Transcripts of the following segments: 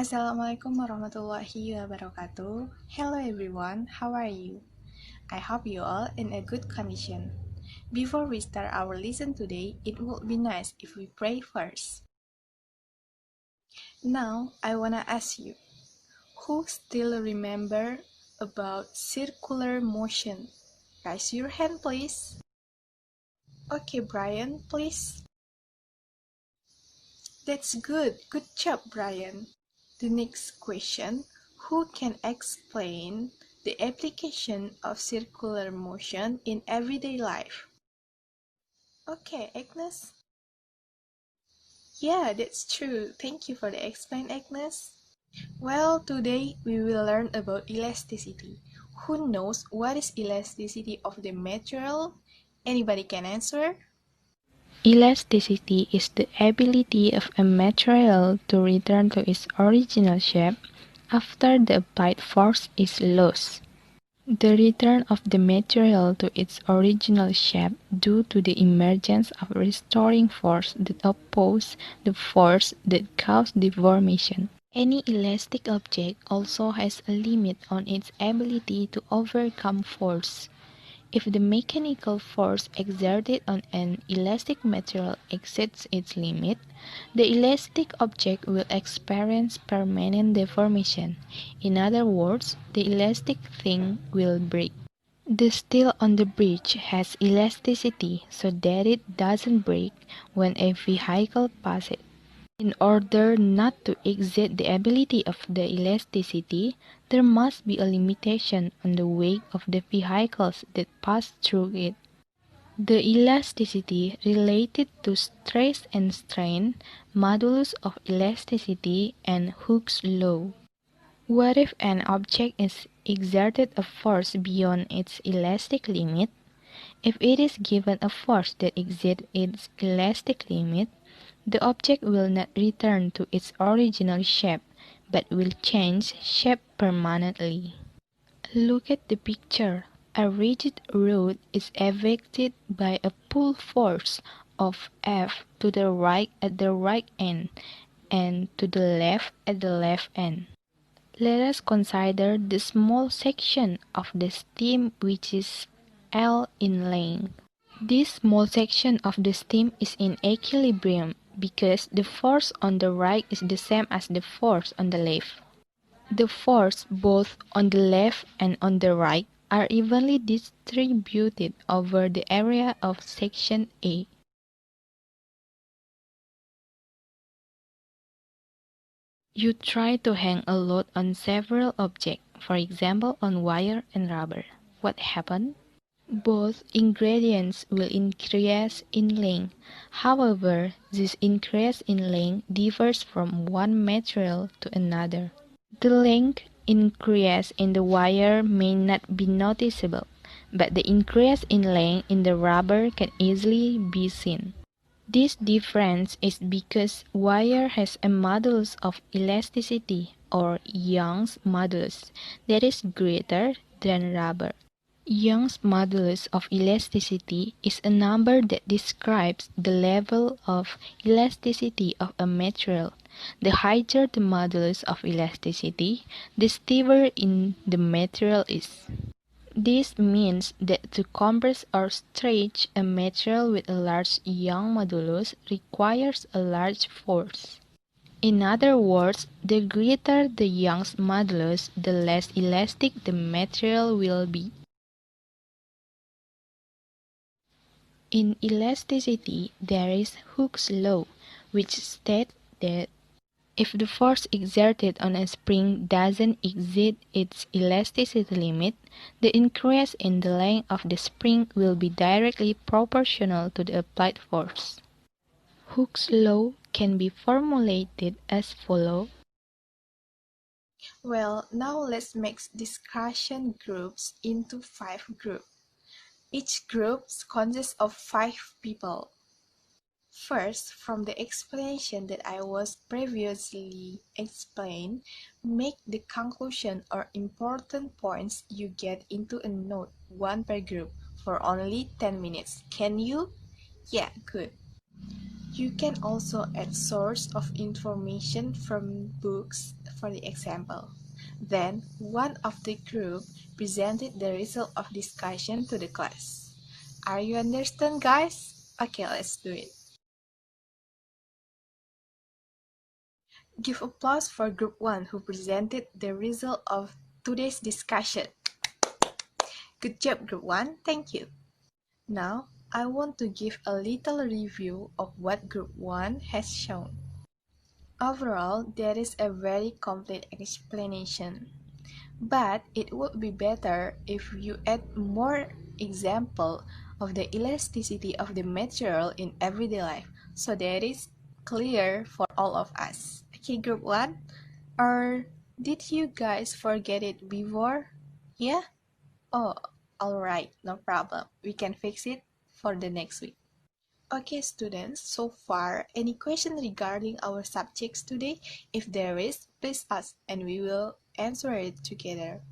Assalamualaikum warahmatullahi wabarakatuh. Hello everyone, how are you? I hope you all in a good condition. Before we start our lesson today, it would be nice if we pray first. Now, I wanna ask you, who still remember about circular motion? Raise your hand please. Okay, Brian, please. That's good. Good job, Brian. The next question, who can explain the application of circular motion in everyday life? Okay, Agnes. Yeah, that's true. Thank you for the explain, Agnes. Well, today we will learn about elasticity. Who knows what is elasticity of the material? Anybody can answer? Elasticity is the ability of a material to return to its original shape after the applied force is lost. The return of the material to its original shape due to the emergence of restoring force that oppose the force that caused deformation. Any elastic object also has a limit on its ability to overcome force. If the mechanical force exerted on an elastic material exceeds its limit, the elastic object will experience permanent deformation. In other words, the elastic thing will break. The steel on the bridge has elasticity so that it doesn't break when a vehicle passes. In order not to exceed the ability of the elasticity, there must be a limitation on the weight of the vehicles that pass through it. The elasticity related to stress and strain, modulus of elasticity, and Hooke's law. What if an object is exerted a force beyond its elastic limit? If it is given a force that exceeds its elastic limit, the object will not return to its original shape, but will change shape permanently. Look at the picture. A rigid rod is affected by a pull force of F to the right at the right end and to the left at the left end. Let us consider the small section of the stem which is L in length. This small section of the stem is in equilibrium because the force on the right is the same as the force on the left. The force both on the left and on the right are evenly distributed over the area of section A. You try to hang a load on several objects, for example on wire and rubber. What happened? Both ingredients will increase in length. However, this increase in length differs from one material to another. The length increase in the wire may not be noticeable, but the increase in length in the rubber can easily be seen. This difference is because wire has a modulus of elasticity, or Young's modulus, that is greater than rubber. Young's modulus of elasticity is a number that describes the level of elasticity of a material. The higher the modulus of elasticity, the stiffer in the material is. This means that to compress or stretch a material with a large Young modulus requires a large force. In other words, the greater the Young's modulus, the less elastic the material will be. In elasticity, there is Hooke's law, which states that if the force exerted on a spring doesn't exceed its elasticity limit, the increase in the length of the spring will be directly proportional to the applied force. Hooke's law can be formulated as follows. Well, now let's make discussion groups into 5 groups. Each group consists of 5 people. First, from the explanation that I was previously explained, make the conclusion or important points you get into a note, one per group, for only 10 minutes. Can you? Yeah, good. You can also add source of information from books, for the example. Then, one of the group presented the result of discussion to the class. Are you understand, guys? Okay, let's do it. Give applause for group 1 who presented the result of today's discussion. Good job, group 1. Thank you. Now, I want to give a little review of what group 1 has shown. Overall, there is a very complete explanation. But it would be better if you add more example of the elasticity of the material in everyday life so that it's clear for all of us. Okay, group 1? Or did you guys forget it before? Yeah? Oh, alright, no problem. We can fix it for the next week. Okay, students, so far, any question regarding our subjects today? If there is, please ask and we will answer it together.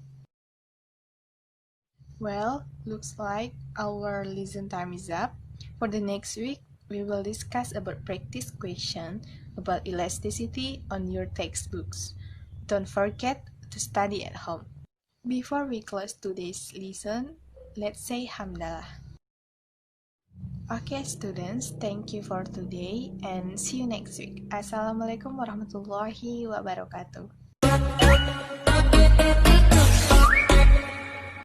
Well, looks like our lesson time is up. For the next week, we will discuss about practice question about elasticity on your textbooks. Don't forget to study at home. Before we close today's lesson, let's say Hamdalah. Okay, students, thank you for today and see you next week. Assalamualaikum warahmatullahi wabarakatuh.